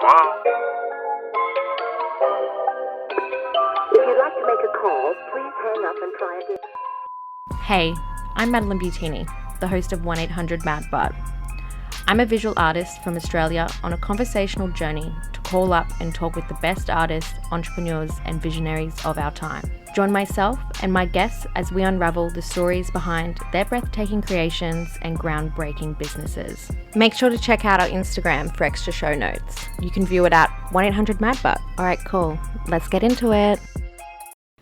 If you'd like to make a call, please hang up and try again. Hey, I'm Madeline Butini, the host of 1-800-MAD-BUTT. I'm a visual artist from Australia on a conversational journey to call up and talk with the best artists, entrepreneurs, and visionaries of our time. Join myself and my guests as we unravel the stories behind their breathtaking creations and groundbreaking businesses. Make sure to check out our Instagram for extra show notes. You can view it at 1-800-MAD-BUTT. Alright, cool. Let's get into it.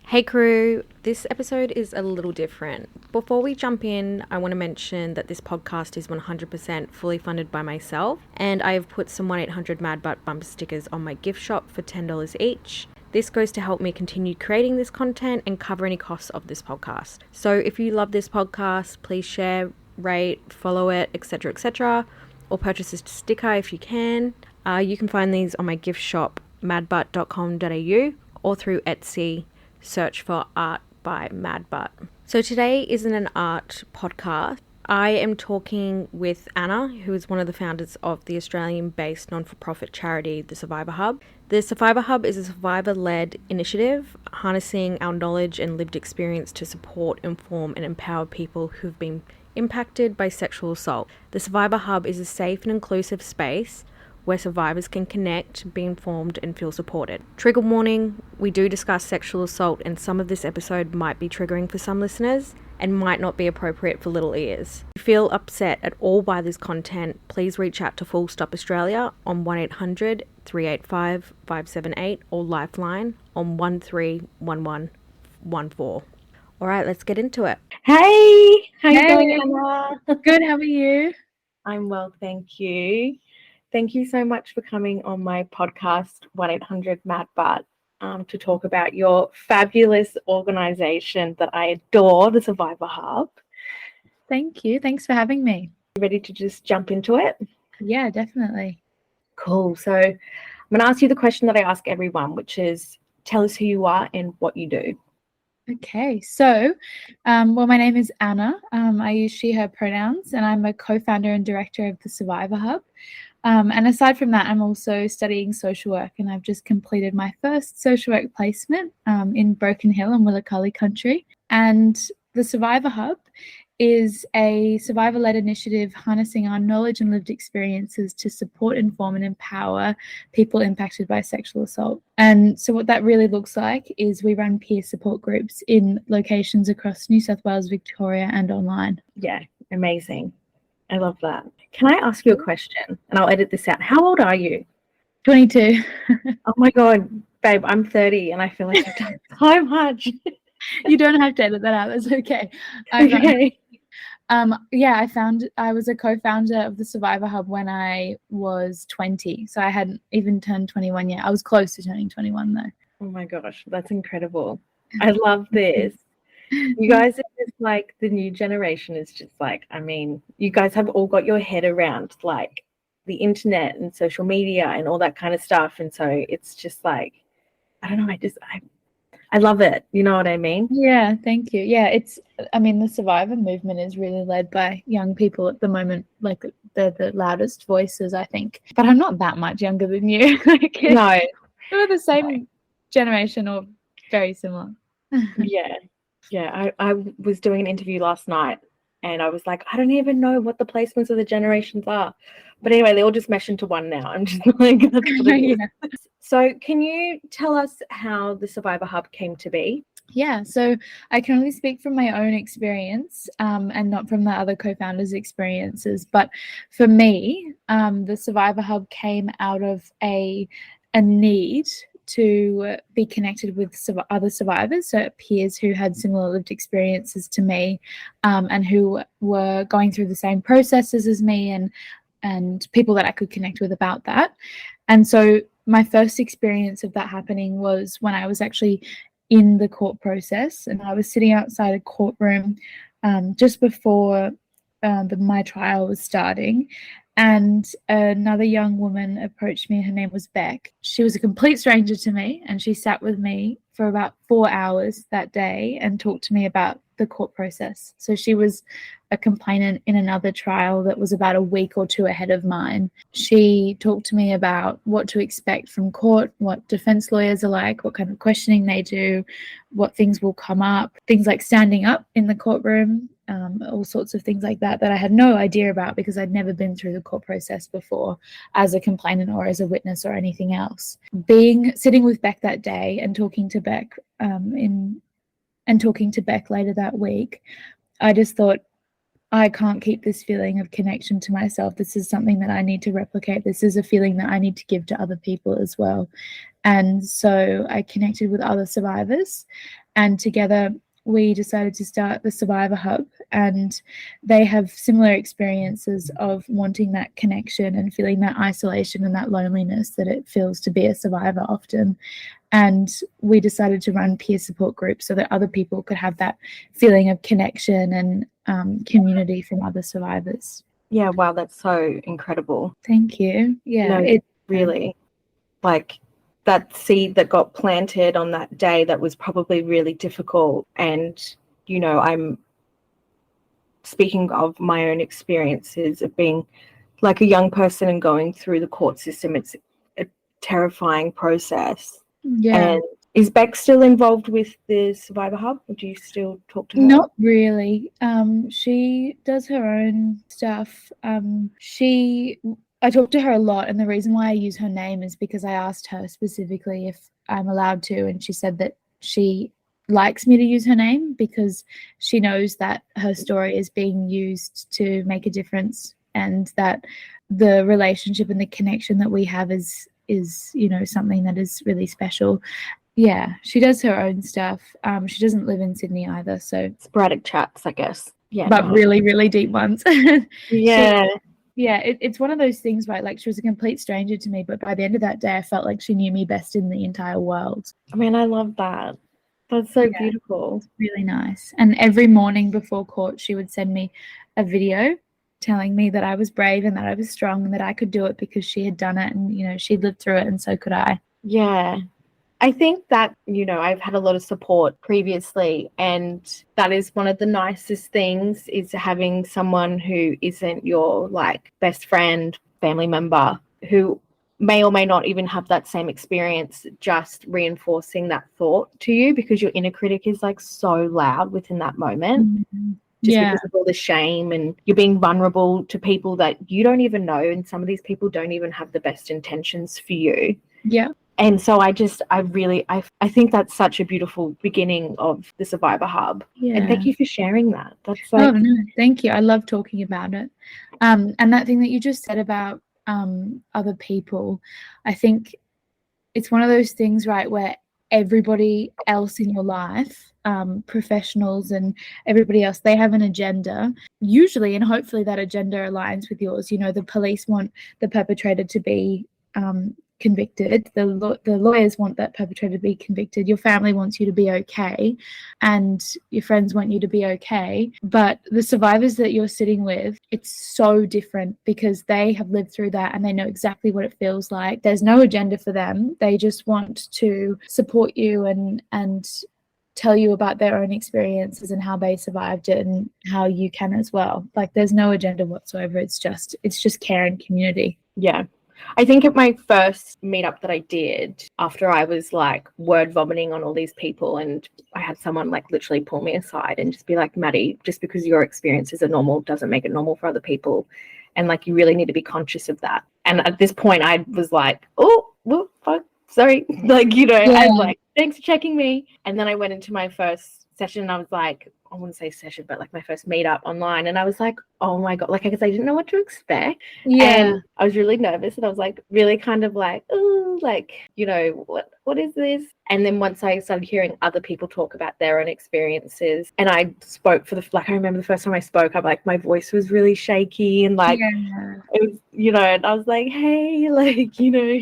Hey crew, this episode is a little different. Before we jump in, I want to mention that this podcast is 100% fully funded by myself, and I have put some 1-800-MAD-BUTT bumper stickers on my gift shop for $10 each. This goes to help me continue creating this content and cover any costs of this podcast. So if you love this podcast, please share, rate, follow it, etc., or purchase a sticker if you can. You can find these on my gift shop, madbutt.com.au, or through Etsy. Search for Art by MAD-BUTT. So today isn't an art podcast. I am talking with Anna, who is one of the founders of the Australian-based non-for-profit charity, the Survivor Hub. The Survivor Hub is a survivor-led initiative harnessing our knowledge and lived experience to support, inform, and empower people who've been impacted by sexual assault. The Survivor Hub is a safe and inclusive space where survivors can connect, be informed, and feel supported. Trigger warning, we do discuss sexual assault, and some of this episode might be triggering for some listeners and might not be appropriate for little ears. If you feel upset at all by this content, please reach out to Full Stop Australia on 1-800-385-578 or Lifeline on 131114. All right, let's get into it. Hey, how you doing, Anna? Good, how are you? I'm well, thank you. Thank you so much for coming on my podcast, 1-800-MAD-BUTT, to talk about your fabulous organisation that I adore, the Survivor Hub. Thank you. Thanks for having me. You ready to just jump into it? Yeah, definitely. Cool. So I'm going to ask you the question that I ask everyone, which is, tell us who you are and what you do. Okay, so, my name is Anna. I use she, her pronouns, and I'm a co-founder and director of the Survivor Hub. And aside from that, I'm also studying social work, and I've just completed my first social work placement in Broken Hill in Willicully Country. And the Survivor Hub is a survivor-led initiative harnessing our knowledge and lived experiences to support, inform, and empower people impacted by sexual assault. And so what that really looks like is we run peer support groups in locations across New South Wales, Victoria, and online. Yeah, amazing. I love that. Can I ask you a question? And I'll edit this out. How old are you? 22. Oh my God, babe, I'm 30 and I feel like I've done so much. You don't have to edit that out. That's okay. Okay. I was a co-founder of the Survivor Hub when I was 20. So I hadn't even turned 21 yet. I was close to turning 21 though. Oh my gosh, that's incredible. I love this. You guys are just like, the new generation is just like, I mean, you guys have all got your head around like the internet and social media and all that kind of stuff. And so it's just like, I don't know, I love it. You know what I mean? Yeah, thank you. Yeah, the Survivor movement is really led by young people at the moment. Like they're the loudest voices, I think. But I'm not that much younger than you. No. We're the same generation or very similar. Yeah, I was doing an interview last night and I was like, I don't even know what the placements of the generations are. But anyway, they all just mesh into one now. I'm just like, that's what it is. Yeah. So can you tell us how the Survivor Hub came to be? Yeah, so I can only speak from my own experience and not from the other co-founders' experiences. But for me, the Survivor Hub came out of a need to be connected with other survivors, so peers who had similar lived experiences to me and who were going through the same processes as me and people that I could connect with about that. And so my first experience of that happening was when I was actually in the court process and I was sitting outside a courtroom just before my trial was starting. And another young woman approached me. Her name was Beck. She was a complete stranger to me, and she sat with me for about 4 hours that day and talked to me about the court process. So she was a complainant in another trial that was about a week or two ahead of mine. She talked to me about what to expect from court, what defense lawyers are like, what kind of questioning they do, what things will come up, things like standing up in the courtroom, all sorts of things like that I had no idea about because I'd never been through the court process before as a complainant or as a witness or anything else. Sitting with Beck that day and talking to Beck later that week, I just thought, I can't keep this feeling of connection to myself. This is something that I need to replicate. This is a feeling that I need to give to other people as well. And so I connected with other survivors, and together we decided to start the Survivor Hub, and they have similar experiences of wanting that connection and feeling that isolation and that loneliness that it feels to be a survivor often. And we decided to run peer support groups so that other people could have that feeling of connection and community from other survivors. Yeah, wow, that's so incredible. Thank you. Yeah, no, really, like that seed that got planted on that day that was probably really difficult. And, you know, I'm speaking of my own experiences of being like a young person and going through the court system. It's a terrifying process. Yeah. And is Beck still involved with the Survivor Hub, or do you still talk to her? Not really. She does her own stuff. I talk to her a lot, and the reason why I use her name is because I asked her specifically if I'm allowed to, and she said that she likes me to use her name because she knows that her story is being used to make a difference, and that the relationship and the connection that we have is you know, something that is really special. Yeah, she does her own stuff. She doesn't live in Sydney either, so sporadic chats, I guess. Yeah, but really, really deep ones. Yeah. It's one of those things, right? Like, she was a complete stranger to me, but by the end of that day, I felt like she knew me best in the entire world. I mean, I love that. That's so beautiful. It's really nice. And every morning before court, she would send me a video telling me that I was brave and that I was strong and that I could do it because she had done it, and, you know, she'd lived through it, and so could I. Yeah. I think that, you know, I've had a lot of support previously, and that is one of the nicest things, is having someone who isn't your like best friend, family member, who may or may not even have that same experience, just reinforcing that thought to you, because your inner critic is like so loud within that moment. Mm-hmm. Just because of all the shame, and you're being vulnerable to people that you don't even know, and some of these people don't even have the best intentions for you. Yeah. And so I think that's such a beautiful beginning of the Survivor Hub. Yeah. And thank you for sharing that. That's like, oh no, thank you. I love talking about it. And that thing that you just said about other people, I think it's one of those things, right, where everybody else in your life, professionals and everybody else, they have an agenda usually, and hopefully that agenda aligns with yours. You know, the police want the perpetrator to be convicted, the lawyers want that perpetrator to be convicted, your family wants you to be okay, and your friends want you to be okay. But the survivors that you're sitting with, it's so different because they have lived through that and they know exactly what it feels like. There's no agenda for them. They just want to support you and tell you about their own experiences and how they survived it and how you can as well. Like, there's no agenda whatsoever. It's just care and community. Yeah. I think at my first meetup that I did, after I was like word vomiting on all these people, and I had someone like literally pull me aside and just be like, Maddie, just because your experiences are normal doesn't make it normal for other people. And like, you really need to be conscious of that. And at this point I was like, oh, well, fuck, sorry. Like, you know, I was like, thanks for checking me. And then I went into my first session and I was like, I wouldn't say session, but like my first meetup online. And I was like, oh my God, like, I guess I didn't know what to expect. Yeah. And I was really nervous, and I was like, really kind of like, oh, like, you know, what is this? And then once I started hearing other people talk about their own experiences, and I spoke I remember the first time I spoke, I'm like, my voice was really shaky, and like, it was, you know, and I was like, hey, like, you know,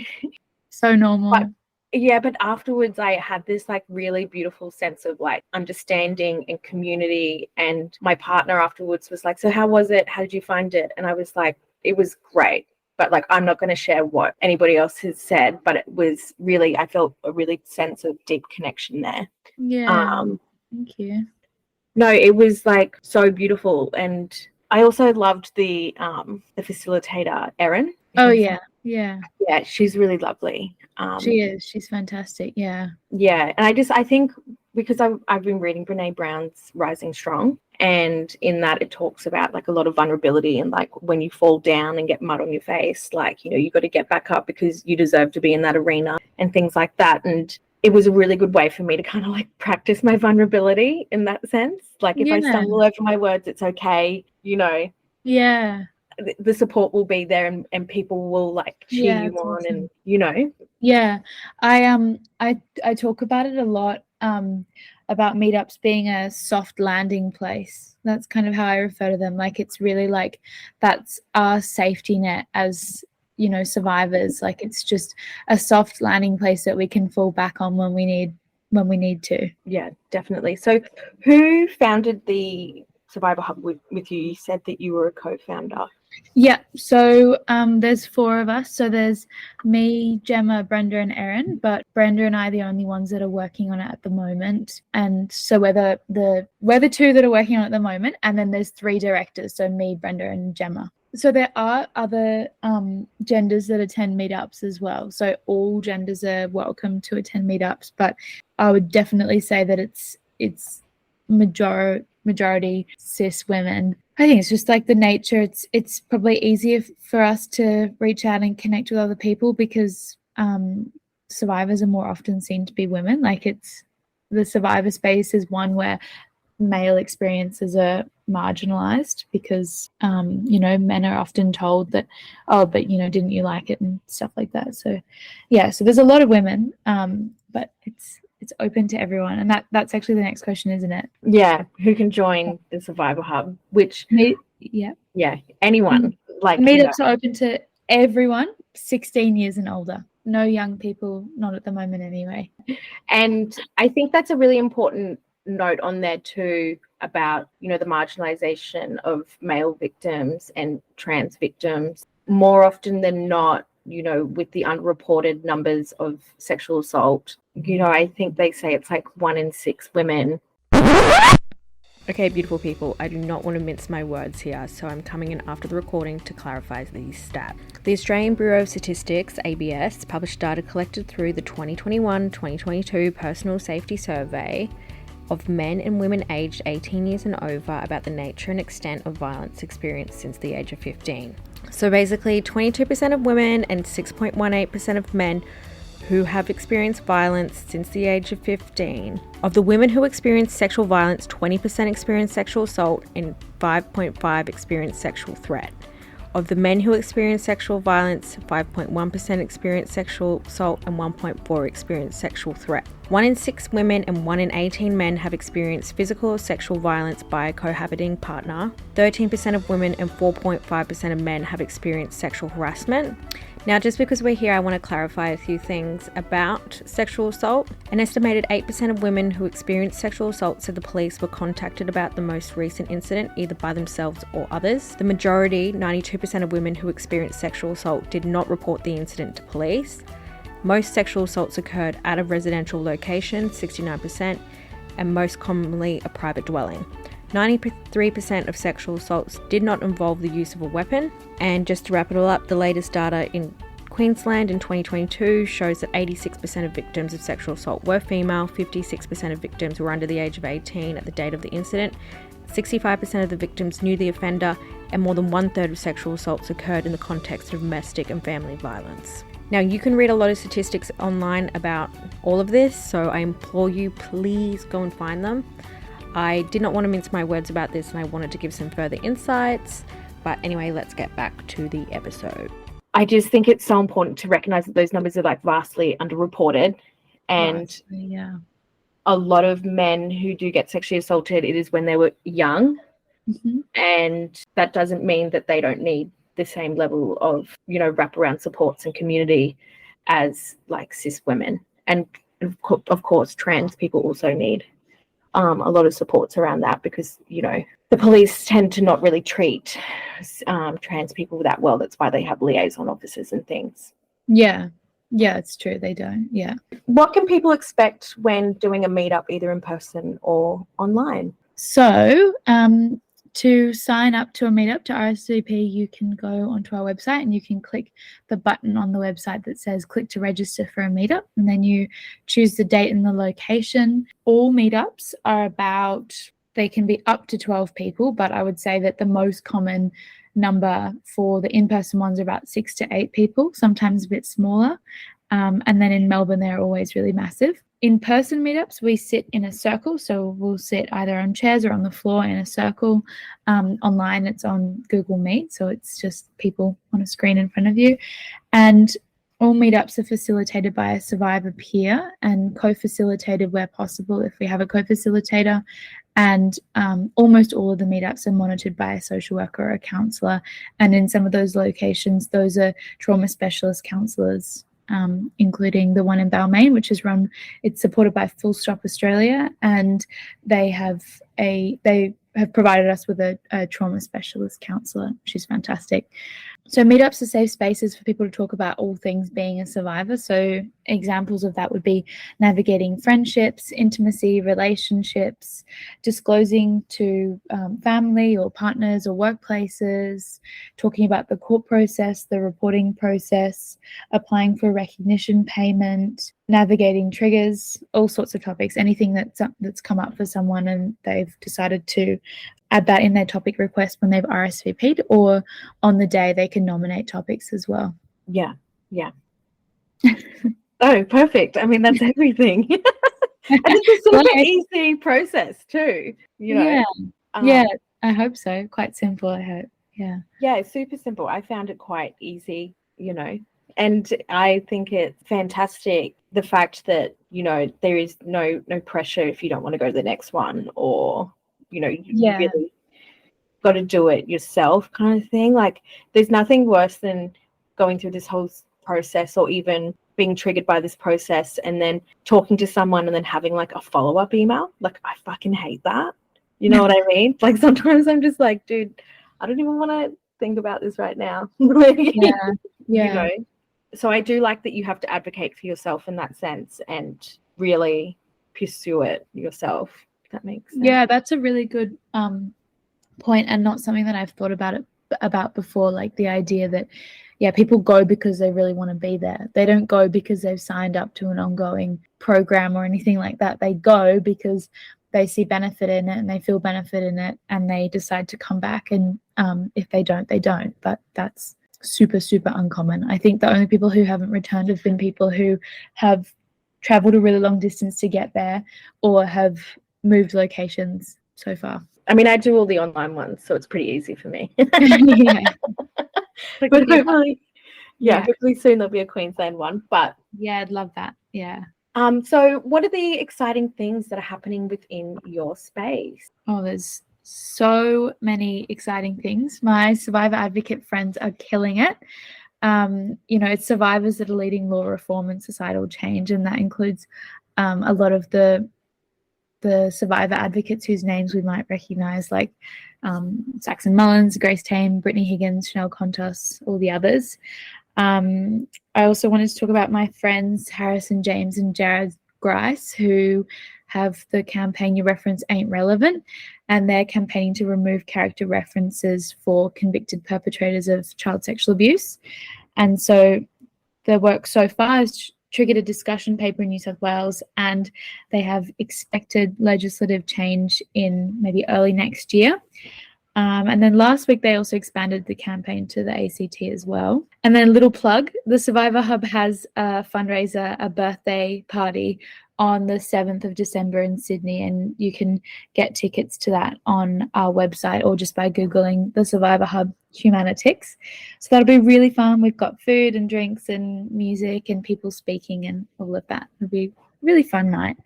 so normal. But afterwards I had this like really beautiful sense of like understanding and community. And my partner afterwards was like, so how was it? How did you find it? And I was like, it was great. But like, I'm not going to share what anybody else has said, but it was really, I felt a really sense of deep connection there. Yeah. Thank you. No, it was like so beautiful. And I also loved the facilitator, Erin. Oh yeah, yeah. Yeah, she's really lovely. She is. She's fantastic. Yeah. Yeah, and I think because I've been reading Brene Brown's Rising Strong, and in that it talks about like a lot of vulnerability and like when you fall down and get mud on your face, like, you know, you got to get back up because you deserve to be in that arena and things like that. And it was a really good way for me to kind of like practice my vulnerability in that sense. Like if I Yeah. stumble over my words, it's okay, you know. Yeah. The support will be there, and people will like cheer Yeah, you it's on, awesome. and you know. Yeah. I talk about it a lot, about meetups being a soft landing place. That's kind of how I refer to them. Like it's really like that's our safety net as, you know, survivors. Like it's just a soft landing place that we can fall back on when we need to. Yeah, definitely. So who founded the Survivor Hub with you? You said that you were a co-founder. Yeah, so there's 4 of us. So there's me, Gemma, Brenda, and Erin. But Brenda and I are the only ones that are working on it at the moment. And so we're the 2 that are working on it at the moment. And then there's 3 directors. So me, Brenda, and Gemma. So there are other genders that attend meetups as well. So all genders are welcome to attend meetups. But I would definitely say that it's majority cis women. I think it's just like the nature. It's probably easier for us to reach out and connect with other people because survivors are more often seen to be women. Like it's the survivor space is one where male experiences are marginalized because you know, men are often told that, oh, but you know, didn't you like it and stuff like that. So yeah, so there's a lot of women, but it's open to everyone. And that's actually the next question, isn't it? Yeah, who can join the Survivor Hub? Which yeah, anyone. Like meetups are open to everyone 16 years and older. No young people, not at the moment anyway. And I think that's a really important note on there too about, you know, the marginalization of male victims and trans victims. More often than not, you know, with the underreported numbers of sexual assault, you know, I think they say it's like 1 in 6 women. Okay, beautiful people, I do not want to mince my words here, so I'm coming in after the recording to clarify these stats. The Australian Bureau of Statistics, ABS, published data collected through the 2021-2022 Personal Safety Survey of men and women aged 18 years and over about the nature and extent of violence experienced since the age of 15. So basically, 22% of women and 6.18% of men who have experienced violence since the age of 15. Of the women who experienced sexual violence, 20% experienced sexual assault and 5.5% experienced sexual threat. Of the men who experienced sexual violence, 5.1% experienced sexual assault and 1.4% experienced sexual threat. 1 in 6 women and 1 in 18 men have experienced physical or sexual violence by a cohabiting partner. 13% of women and 4.5% of men have experienced sexual harassment. Now, just because we're here, I want to clarify a few things about sexual assault. An estimated 8% of women who experienced sexual assault said the police were contacted about the most recent incident, either by themselves or others. The majority, 92% of women who experienced sexual assault, did not report the incident to police. Most sexual assaults occurred at a residential location, 69%, and most commonly a private dwelling. 93% of sexual assaults did not involve the use of a weapon. And just to wrap it all up, the latest data in Queensland in 2022 shows that 86% of victims of sexual assault were female, 56% of victims were under the age of 18 at the date of the incident, 65% of the victims knew the offender, and more than 1/3 of sexual assaults occurred in the context of domestic and family violence. Now, you can read a lot of statistics online about all of this, so I implore you, please go and find them. I did not want to mince my words about this, and I wanted to give some further insights. But anyway, let's get back to the episode. I just think it's so important to recognize that those numbers are like vastly underreported. And a lot of men who do get sexually assaulted, it is when they were young. Mm-hmm. And that doesn't mean that they don't need the same level of, you know, wraparound supports and community as like cis women. And of course, trans people also need a lot of supports around that because, you know, the police tend to not really treat trans people that well. That's why they have liaison officers and things. Yeah, it's true. They don't. Yeah. What can people expect when doing a meetup, either in person or online? So to sign up to a meetup, to RSVP, you can go onto our website and you can click the button on the website that says click to register for a meetup, and then you choose the date and the location. All meetups are they can be up to 12 people, but I would say that the most common number for the in-person ones are about 6 to 8 people, sometimes a bit smaller. And then in Melbourne, they're always really massive. In-person meetups, we sit in a circle. So we'll sit either on chairs or on the floor in a circle. Online, it's on Google Meet. So it's just people on a screen in front of you. And all meetups are facilitated by a survivor peer and co-facilitated where possible if we have a co-facilitator. And almost all of the meetups are monitored by a social worker or a counsellor. And in some of those locations, those are trauma specialist counsellors, including the one in Balmain, which is it's supported by Full Stop Australia, and they have provided us with a trauma specialist counsellor, which is fantastic. So meetups are safe spaces for people to talk about all things being a survivor. So examples of that would be navigating friendships, intimacy, relationships, disclosing to family or partners or workplaces, talking about the court process, the reporting process, applying for recognition payment, navigating triggers, all sorts of topics, anything that's come up for someone and they've decided to add that in their topic request when they've RSVP'd, or on the day they can nominate topics as well. Yeah. Oh, perfect. I mean, that's everything. And it's a super easy process too, you know. Yeah, I hope so. Quite simple, I hope. Yeah, it's super simple. I found it quite easy, you know, and I think it's fantastic the fact that, you know, there is no pressure if you don't want to go to the next one, or, you know, you really got to do it yourself kind of thing. Like, there's nothing worse than going through this whole process, or even being triggered by this process and then talking to someone and then having like a follow-up email. Like, I fucking hate that. You know what I mean? Like, sometimes I'm just like, dude, I don't even want to think about this right now. You know? So I do like that you have to advocate for yourself in that sense and really pursue it yourself. If that makes sense. Yeah, that's a really good point, and not something that I've thought about before. Like the idea that, people go because they really want to be there. They don't go because they've signed up to an ongoing program or anything like that. They go because they see benefit in it and they feel benefit in it, and they decide to come back. And if they don't, they don't. But that's super, super uncommon. I think the only people who haven't returned have been people who have traveled a really long distance to get there, or have moved locations so far. I mean, I do all the online ones, so it's pretty easy for me. But hopefully, hopefully soon there'll be a Queensland one. But I'd love that. Yeah. So what are the exciting things that are happening within your space? Oh, there's so many exciting things. My survivor advocate friends are killing it. You know, it's survivors that are leading law reform and societal change, and that includes a lot of the survivor advocates whose names we might recognize, like Saxon Mullins, Grace Tame, Brittany Higgins, Chanel Contos, all the others. I also wanted to talk about my friends Harrison James and Jared Grice, who have the campaign You Reference Ain't Relevant, and they're campaigning to remove character references for convicted perpetrators of child sexual abuse. And so their work so far has triggered a discussion paper in New South Wales, and they have expected legislative change in maybe early next year. And then last week, they also expanded the campaign to the ACT as well. And then a little plug, the Survivor Hub has a fundraiser, a birthday party on the 7th of December in Sydney, and you can get tickets to that on our website or just by Googling the Survivor Hub Humanitics. So that'll be really fun. We've got food and drinks and music and people speaking and all of that. It'll be a really fun night.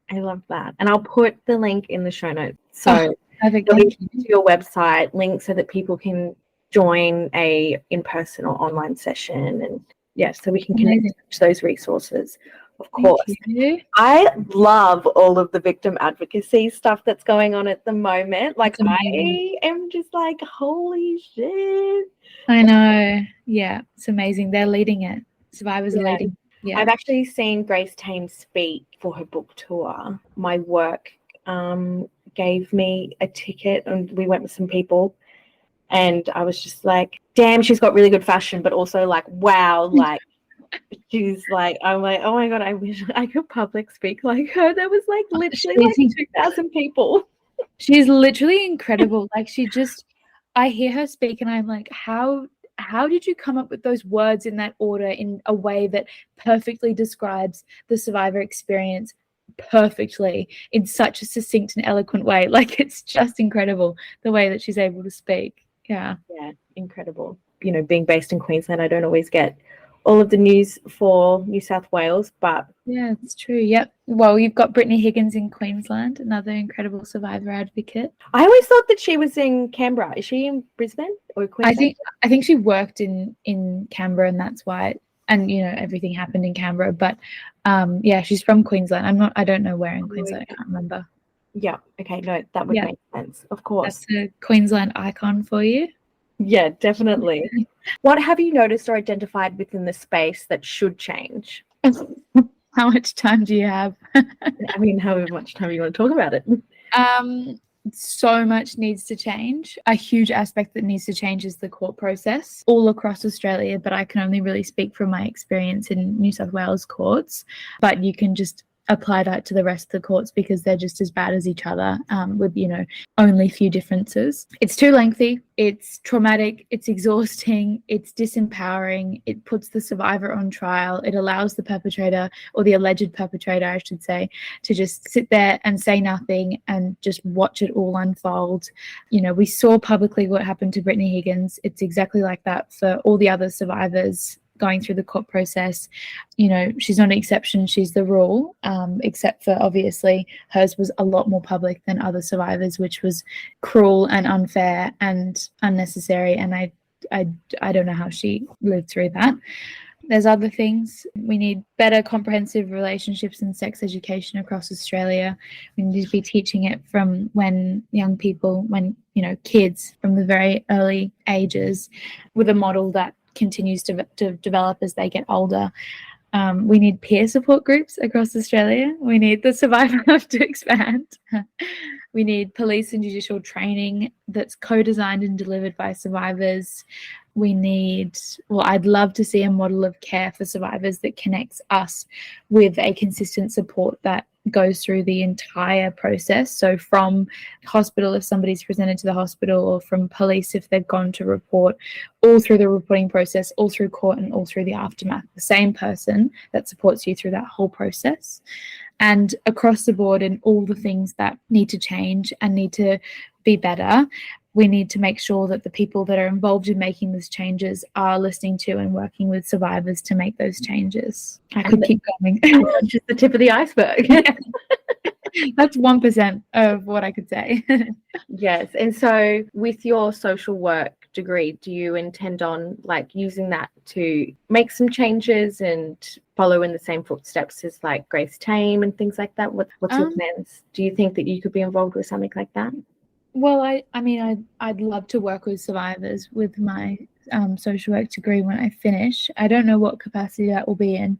I love that. And I'll put the link in the show notes. So perfect. Link to your website, link so that people can join a in-person or online session, and so we can connect to those resources. Of course. I love all of the victim advocacy stuff that's going on at the moment. Like, I am just like, holy shit. I know. Yeah, it's amazing. They're leading it. Survivors are leading. Yeah. I've actually seen Grace Tame speak for her book tour. My work gave me a ticket and we went with some people. And I was just like, damn, she's got really good fashion, but also like, wow, like she's like, I'm like, oh my God, I wish I could public speak like her. There was like literally like 2,000 people. She's literally incredible. Like I hear her speak and I'm like, how did you come up with those words in that order in a way that perfectly describes the survivor experience perfectly in such a succinct and eloquent way? Like, it's just incredible the way that she's able to speak. Yeah, Incredible. Being based in Queensland, I don't always get all of the news for New South Wales, but yeah, it's true. Yep. Well, you've got Brittany Higgins in Queensland, another incredible survivor advocate. I always thought that she was in Canberra. Is she in Brisbane or Queensland? I think she worked in Canberra, and that's why. And everything happened in Canberra, but yeah, she's from Queensland. I don't know where in Queensland. I can't remember. Yeah. Okay. No, that would make sense. Of course. That's a Queensland icon for you. Yeah, definitely. What have you noticed or identified within the space that should change? How much time do you have? I mean, however much time you want to talk about it. So much needs to change. A huge aspect that needs to change is the court process all across Australia, but I can only really speak from my experience in New South Wales courts. But you can just apply that to the rest of the courts because they're just as bad as each other, with only few differences. It's too lengthy, it's traumatic, it's exhausting, it's disempowering, it puts the survivor on trial, it allows the perpetrator, or the alleged perpetrator I should say, to just sit there and say nothing and just watch it all unfold. We saw publicly what happened to Brittany Higgins. It's exactly like that for all the other survivors going through the court process. She's not an exception, she's the rule, except for obviously hers was a lot more public than other survivors, which was cruel and unfair and unnecessary, and I don't know how she lived through that. There's other things. We need better comprehensive relationships and sex education across Australia. We need to be teaching it from kids from the very early ages, with a model that continues to develop as they get older. We need peer support groups across Australia. We need the survivor hub to expand. We need police and judicial training that's co-designed and delivered by survivors. I'd love to see a model of care for survivors that connects us with a consistent support that goes through the entire process. So from hospital, if somebody's presented to the hospital, or from police if they've gone to report, all through the reporting process, all through court, and all through the aftermath. The same person that supports you through that whole process. And across the board, and all the things that need to change and need to be better, we need to make sure that the people that are involved in making those changes are listening to and working with survivors to make those changes. I could keep going. Just the tip of the iceberg. That's 1% of what I could say. Yes. And so with your social work degree, do you intend on using that to make some changes and follow in the same footsteps as Grace Tame and things like that? What's your plans? Do you think that you could be involved with something like that? Well, I'd love to work with survivors with my social work degree when I finish. I don't know what capacity that will be in.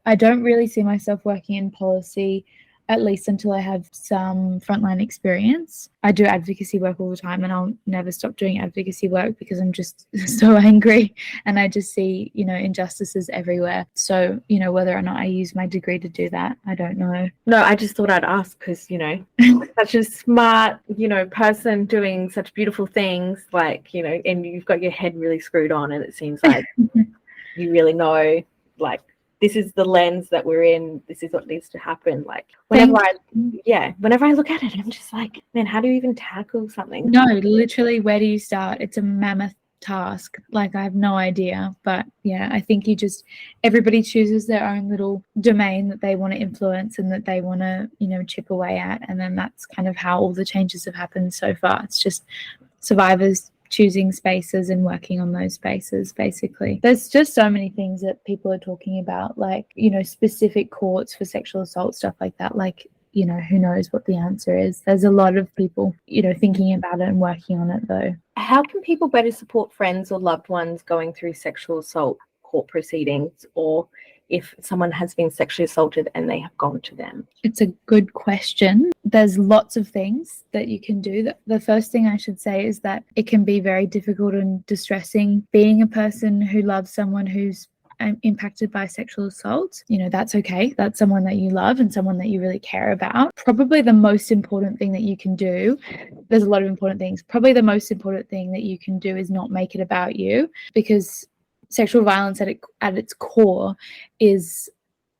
I don't really see myself working in policy, at least until I have some frontline experience. I do advocacy work all the time, and I'll never stop doing advocacy work because I'm just so angry and I just see, injustices everywhere. So, whether or not I use my degree to do that, I don't know. No, I just thought I'd ask because, such a smart, person doing such beautiful things, and you've got your head really screwed on, and it seems like you really know, this is the lens that we're in. This is what needs to happen. Whenever I look at it, I'm just like, man, how do you even tackle something? No, literally, where do you start? It's a mammoth task. I have no idea. But yeah, I think everybody chooses their own little domain that they want to influence and that they want to, chip away at. And then that's kind of how all the changes have happened so far. It's just survivors choosing spaces and working on those spaces, basically. There's just so many things that people are talking about, specific courts for sexual assault, stuff like that. Who knows what the answer is. There's a lot of people, thinking about it and working on it, though. How can people better support friends or loved ones going through sexual assault court proceedings, or if someone has been sexually assaulted and they have gone to them? It's a good question. There's lots of things that you can do. The first thing I should say is that it can be very difficult and distressing being a person who loves someone who's impacted by sexual assault. You know, that's okay. That's someone that you love and someone that you really care about. Probably the most important thing that you can do, there's a lot of important things. Probably the most important thing that you can do is not make it about you, because sexual violence at its core is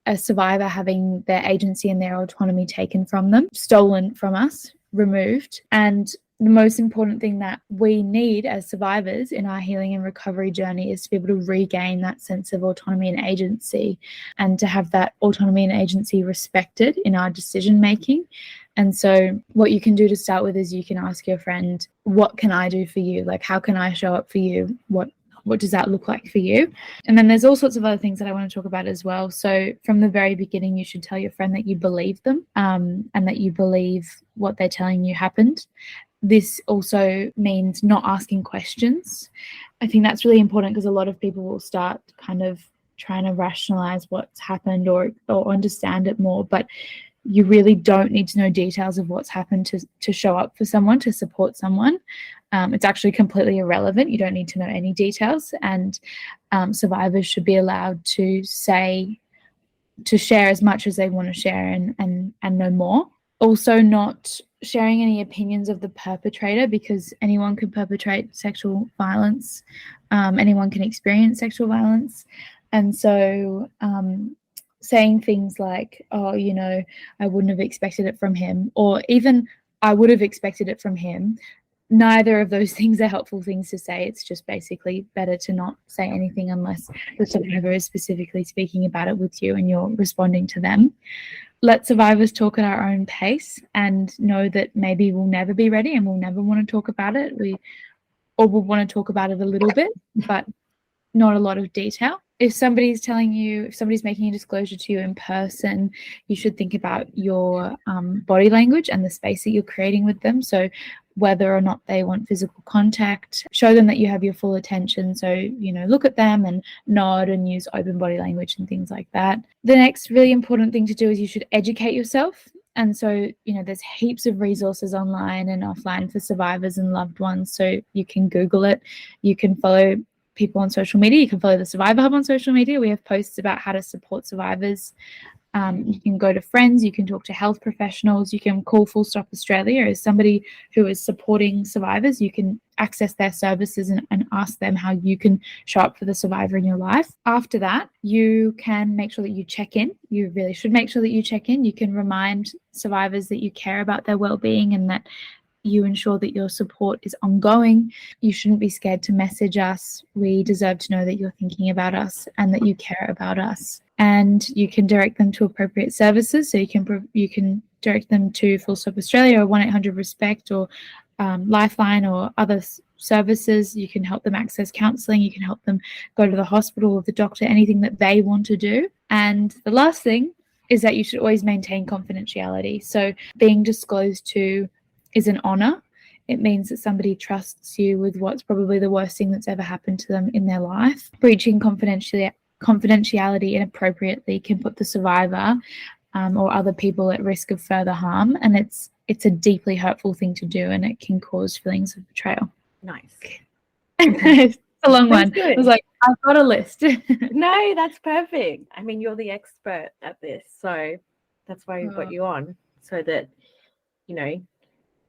a survivor having their agency and their autonomy taken from them, stolen from us, removed. And the most important thing that we need as survivors in our healing and recovery journey is to be able to regain that sense of autonomy and agency, and to have that autonomy and agency respected in our decision making. And so what you can do to start with is you can ask your friend, what can I do for you? Like, how can I show up for you? What does that look like for you? And then there's all sorts of other things that I want to talk about as well. So from the very beginning, you should tell your friend that you believe them, and that you believe what they're telling you happened. This also means not asking questions. I think that's really important, because a lot of people will start kind of trying to rationalize what's happened or understand it more, but you really don't need to know details of what's happened to show up for someone, to support someone. It's actually completely irrelevant. You don't need to know any details, and survivors should be allowed to share as much as they want to share and no more. Also, not sharing any opinions of the perpetrator, because anyone can perpetrate sexual violence. Anyone can experience sexual violence. And so saying things like, oh, you know, I wouldn't have expected it from him, or even I would have expected it from him. Neither of those things are helpful things to say. It's just basically better to not say anything unless the survivor is specifically speaking about it with you and you're responding to them. Let survivors talk at our own pace, and know that maybe we'll never be ready and we'll never want to talk about it. We'll want to talk about it a little bit, but not a lot of detail. If somebody's making a disclosure to you in person, you should think about your body language and the space that you're creating with them. So whether or not they want physical contact, show them that you have your full attention. So, you know, look at them and nod and use open body language and things like that. The next really important thing to do is you should educate yourself. And so, you know, there's heaps of resources online and offline for survivors and loved ones. So you can Google it. You can follow people on social media. You can follow the Survivor Hub on social media. We have posts about how to support survivors. You can go to friends, you can talk to health professionals, you can call Full Stop Australia as somebody who is supporting survivors. You can access their services and ask them how you can show up for the survivor in your life. After that, you can make sure that you check in. You really should make sure that you check in. You can remind survivors that you care about their well-being and that you ensure that your support is ongoing. You shouldn't be scared to message us. We deserve to know that you're thinking about us and that you care about us. And you can direct them to appropriate services. So you can direct them to Full Stop Australia or 1-800-RESPECT or Lifeline or other services. You can help them access counselling. You can help them go to the hospital or the doctor, anything that they want to do. And the last thing is that you should always maintain confidentiality. So being disclosed to is an honour. It means that somebody trusts you with what's probably the worst thing that's ever happened to them in their life. Breaching confidentiality inappropriately can put the survivor or other people at risk of further harm, and it's a deeply hurtful thing to do, and it can cause feelings of betrayal. Nice. It's a long one. Good. I was like, I've got a list. No, that's perfect. I mean, you're the expert at this, so that's why we've got you on, so that, you know,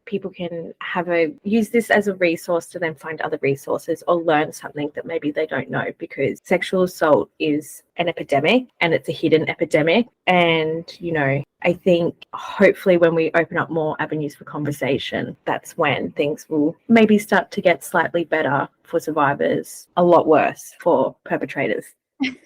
people can use this as a resource to then find other resources or learn something that maybe they don't know, because sexual assault is an epidemic and it's a hidden epidemic. And, you know, I think hopefully when we open up more avenues for conversation, that's when things will maybe start to get slightly better for survivors, a lot worse for perpetrators.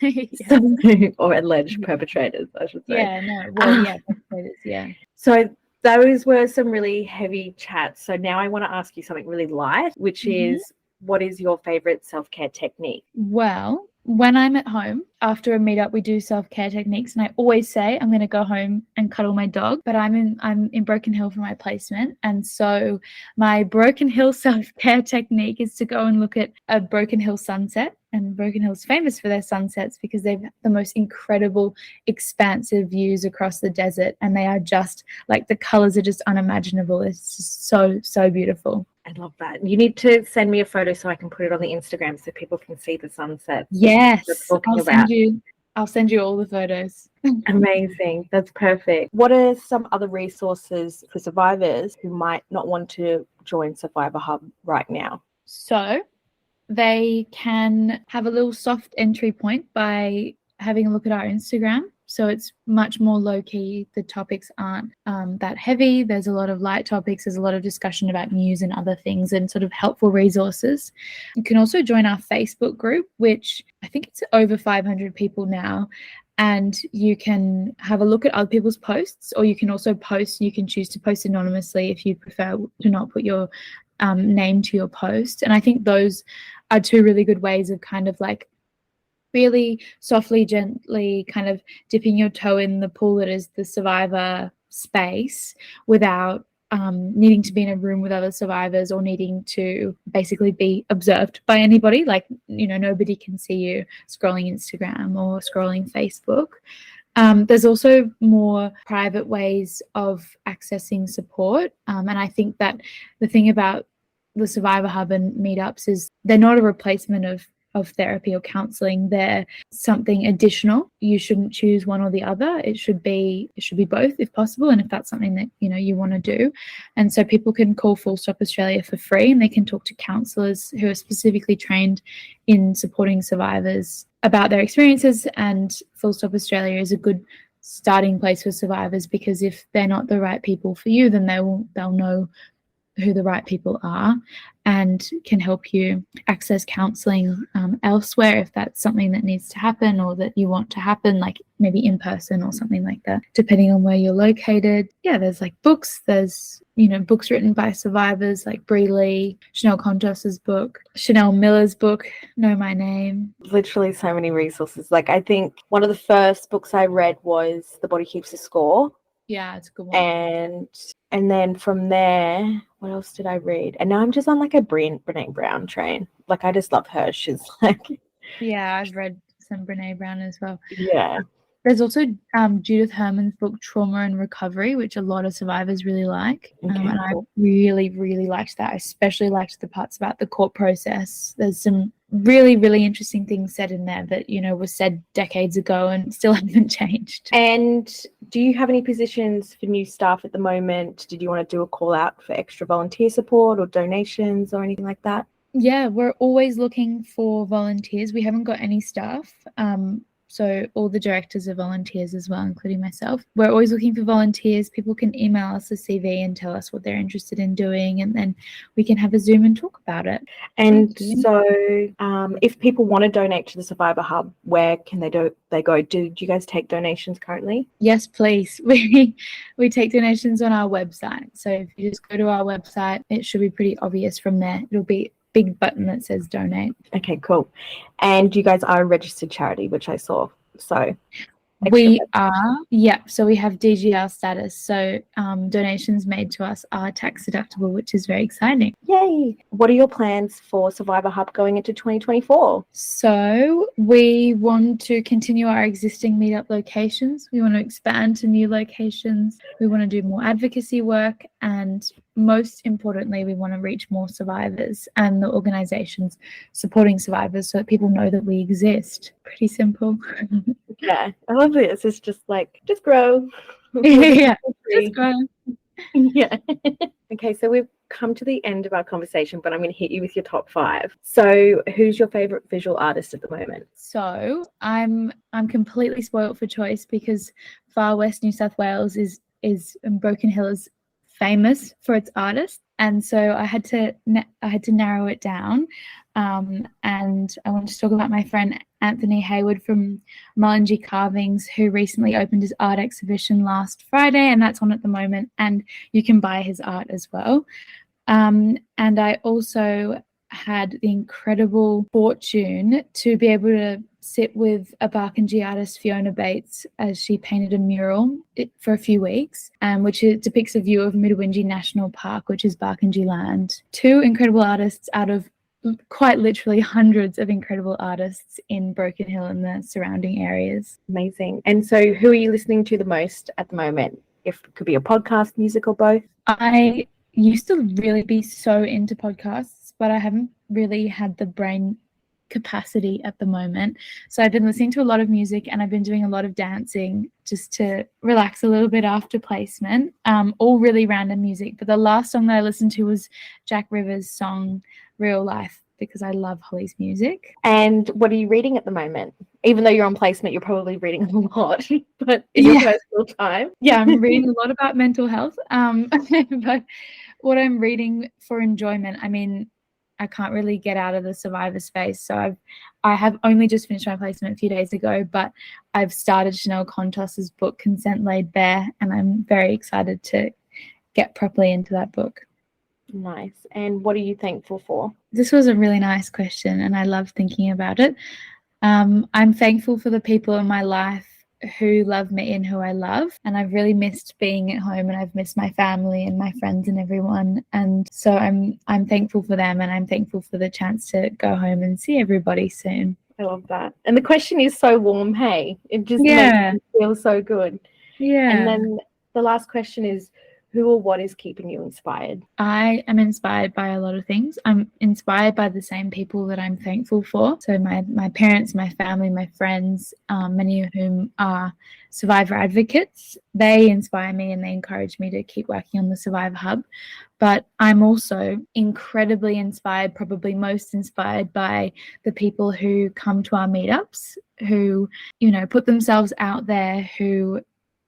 Yeah. Or alleged perpetrators, I should say. Yeah, no. Well, yeah, perpetrators, yeah. So those were some really heavy chats. So now I want to ask you something really light, which is, what is your favorite self-care technique? Well, when I'm at home after a meetup, we do self-care techniques, and I always say I'm going to go home and cuddle my dog, but I'm in Broken Hill for my placement, and so my Broken Hill self-care technique is to go and look at a Broken Hill sunset. And Broken Hill's famous for their sunsets because they've the most incredible expansive views across the desert, and they are just like, the colors are just unimaginable. It's just so beautiful. I love that. You need to send me a photo so I can put it on the Instagram so people can see the sunset. Yes, talking I'll about. I'll send you all the photos. Amazing. That's perfect. What are some other resources for survivors who might not want to join Survivor Hub right now? So they can have a little soft entry point by having a look at our Instagram. So it's much more low-key. The topics aren't that heavy. There's a lot of light topics. There's a lot of discussion about news and other things and sort of helpful resources. You can also join our Facebook group, which I think it's over 500 people now. And you can have a look at other people's posts, or you can also post. You can choose to post anonymously if you prefer to not put your name to your post. And I think those are two really good ways of kind of like really softly, gently kind of dipping your toe in the pool that is the survivor space without needing to be in a room with other survivors or needing to basically be observed by anybody. Like, you know, nobody can see you scrolling Instagram or scrolling Facebook. There's also more private ways of accessing support. And I think that the thing about the Survivor Hub and meetups is they're not a replacement of therapy or counseling. They're something additional. You shouldn't choose one or the other. It should be both if possible, and if that's something that you want to do. And so people can call Full Stop Australia for free, and they can talk to counsellors who are specifically trained in supporting survivors about their experiences. And Full Stop Australia is a good starting place for survivors, because if they're not the right people for you, then they'll know who the right people are and can help you access counselling elsewhere if that's something that needs to happen or that you want to happen, like maybe in person or something like that, depending on where you're located. Yeah, there's like books. There's, books written by survivors like Bree Lee, Chanel Contos's book, Chanel Miller's book, Know My Name. Literally so many resources. Like, I think one of the first books I read was The Body Keeps a Score. Yeah, it's a good one. And then from there, what else did I read? And now I'm just on like a Brene Brown train. Like, I just love her. She's like... Yeah, I've read some Brene Brown as well. Yeah. There's also Judith Herman's book, Trauma and Recovery, which a lot of survivors really like. Okay, and cool. I really, really liked that. I especially liked the parts about the court process. There's some really, really interesting things said in there that, was said decades ago and still haven't changed. And do you have any positions for new staff at the moment? Did you want to do a call out for extra volunteer support or donations or anything like that? Yeah, we're always looking for volunteers. We haven't got any staff. So all the directors are volunteers as well, including myself. We're always looking for volunteers. People can email us a CV and tell us what they're interested in doing, and then we can have a Zoom and talk about it. And so if people want to donate to the Survivor Hub, where can they go? Do you guys take donations currently? Yes, please. We take donations on our website. So if you just go to our website, it should be pretty obvious from there. It'll be big button that says donate. Okay, cool. And you guys are a registered charity, which I saw. So we are, yeah. So we have DGR status. So donations made to us are tax deductible, which is very exciting. Yay! What are your plans for Survivor Hub going into 2024? So we want to continue our existing meetup locations. We want to expand to new locations. We want to do more advocacy work, and most importantly, we want to reach more survivors and the organizations supporting survivors so that people know that we exist. Pretty simple. Yeah, I love this. It's just like, just grow. Yeah, just grow. Yeah. Okay, so we've come to the end of our conversation, but I'm going to hit you with your top 5. So who's your favorite visual artist at the moment? So I'm completely spoiled for choice because Far West New South Wales is Broken Hill is famous for its artists, and so I had to narrow it down. And I want to talk about my friend Anthony Hayward from Mullengy Carvings, who recently opened his art exhibition last Friday, and that's on at the moment, and you can buy his art as well. And I also had the incredible fortune to be able to sit with a Barkindji artist, Fiona Bates, as she painted a mural for a few weeks, which depicts a view of Midwinji National Park, which is Barkindji land. Two incredible artists out of quite literally hundreds of incredible artists in Broken Hill and the surrounding areas. Amazing. And so who are you listening to the most at the moment? If it could be a podcast, music, or both? I used to really be so into podcasts, but I haven't really had the brain capacity at the moment. So I've been listening to a lot of music, and I've been doing a lot of dancing just to relax a little bit after placement. All really random music. But the last song that I listened to was Jack Rivers' song Real Life, because I love Holly's music. And what are you reading at the moment? Even though you're on placement, you're probably reading a lot, but in your personal time. Yeah, I'm reading a lot about mental health. But what I'm reading for enjoyment, I mean, I can't really get out of the survivor space. So I have only just finished my placement a few days ago, but I've started Chanel Contos's book, Consent Laid Bare, and I'm very excited to get properly into that book. Nice. And what are you thankful for? This was a really nice question, and I love thinking about it. I'm thankful for the people in my life who love me and who I love, and I've really missed being at home, and I've missed my family and my friends and everyone, and so I'm thankful for them, and I'm thankful for the chance to go home and see everybody soon. I love that. And the question is so warm, hey? It just makes me feel so good. Yeah. And then the last question is, who or what is keeping you inspired? I am inspired by a lot of things. I'm inspired by the same people that I'm thankful for. So my parents, my family, my friends, many of whom are survivor advocates. They inspire me and they encourage me to keep working on the Survivor Hub. But I'm also incredibly inspired, probably most inspired by the people who come to our meetups, who, put themselves out there, who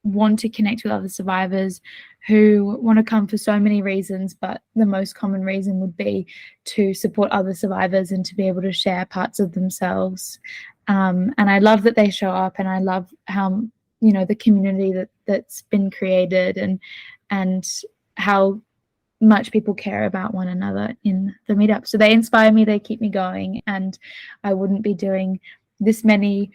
want to connect with other survivors, who want to come for so many reasons, but the most common reason would be to support other survivors and to be able to share parts of themselves. And I love that they show up, and I love how, the community that's been created, and how much people care about one another in the meetup. So they inspire me, they keep me going, and I wouldn't be doing this many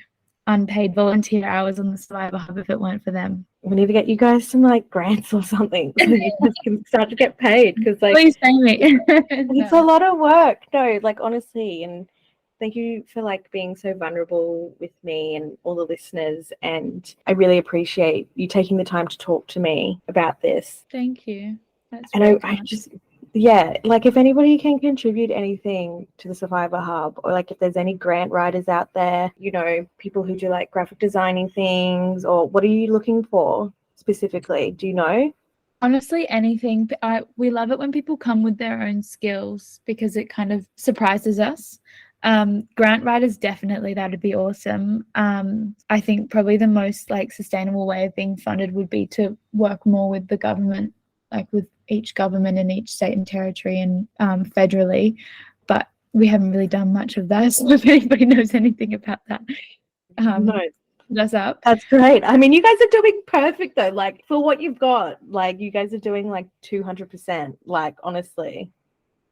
unpaid volunteer hours on the Survivor Hub if it weren't for them. We need to get you guys some grants or something so you guys can start to get paid, because please pay me. It's a lot of work. No, honestly, and thank you for being so vulnerable with me and all the listeners, and I really appreciate you taking the time to talk to me about this. Thank you. That's and I just if anybody can contribute anything to the Survivor Hub, or if there's any grant writers out there, people who do graphic designing things, or what are you looking for specifically? Do you know? Honestly, anything. We love it when people come with their own skills, because it kind of surprises us. Grant writers, definitely, that'd be awesome. I think probably the most sustainable way of being funded would be to work more with the government, with each government in each state and territory, and federally, but we haven't really done much of that. So if anybody knows anything about that, no, that's up. That's great. I mean, you guys are doing perfect though. For what you've got, you guys are doing 200%. Honestly.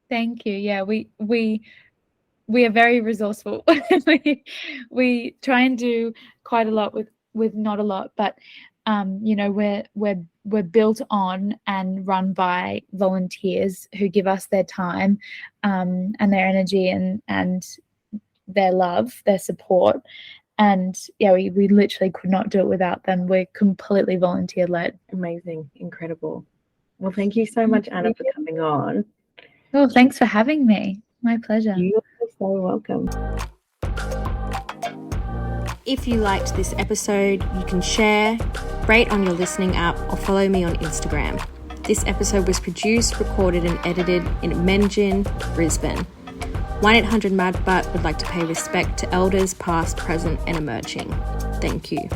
Thank you. Yeah, we are very resourceful. we try and do quite a lot with not a lot, but we're built on and run by volunteers who give us their time, and their energy, and their love, their support. And we literally could not do it without them. We're completely volunteer led. Amazing. Incredible. Well, thank you so much, Anna, for coming on. Oh, thanks for having me. My pleasure. You're so welcome. If you liked this episode, you can share, rate on your listening app, or follow me on Instagram. This episode was produced, recorded, and edited in Menjin, Brisbane. 1-800-MAD-BUTT would like to pay respect to elders past, present, and emerging. Thank you.